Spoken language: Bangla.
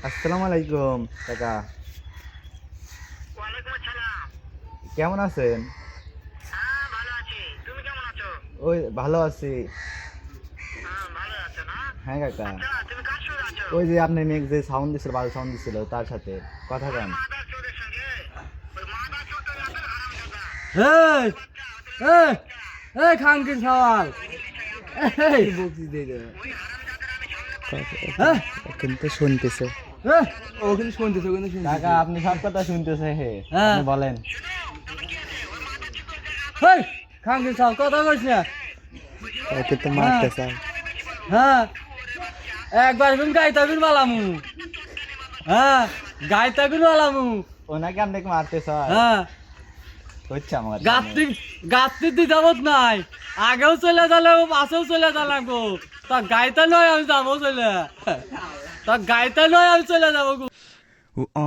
আসসালামু আলাইকুম কাকা। ওয়ালাইকুম আসসালাম। কেমন আছেন? হ্যাঁ, ভালো আছি। তুমি কেমন আছো? ওই ভালো আছি। হ্যাঁ, ভালো আছো না? হ্যাঁ কাকা, আচ্ছা, তুমি কার সঙ্গে আছো? ওই যে আপনি মেঘ যে সাউন্ড দিছিল, ভালো সাউন্ড দিছিল, তার সাথে কথা ওই কন। মাদার চোরের সঙ্গে। ওই মাদার চোর তো এদের হারামজাদা। এই বাচ্চা, ওদের এই বাচ্চা। এই খানকির সওয়াল এই বকছি দে দে। ওই হারামজাদার আমি সামনে পাচ্ছি। হ্যাঁ কিন্তু শুনতেছে ও কিন্তু শুনতেছে ও কিন্তু শুনতেছে কাকা, আপনি সব কথা শুনতেছে হে। হ্যাঁ। আপনি বলেন। শুনো, তবে কি আছে? ওই মাদার চোরের জায়গা এই খানকির সওয়াল কথা কইছ না ওকে তো মারতে চাই। আমি বেশি বলবো। হ্যাঁ ওরে বাচ্চা। একবার বিন গাইতা বিন বালামু হ্যাঁ গাইতা বিন বালামু ওনাকে আপনাকে মারতে চাই। হ্যাঁ হচ্ছে আমার গাত্তি গাত্তি দিতাবত নাই আগেও চলে যালে পাশেও চলে যালাম তা গাইতা নয় আমি যাবো চলে তা গাইতা নয় আমি চলে যাবো ও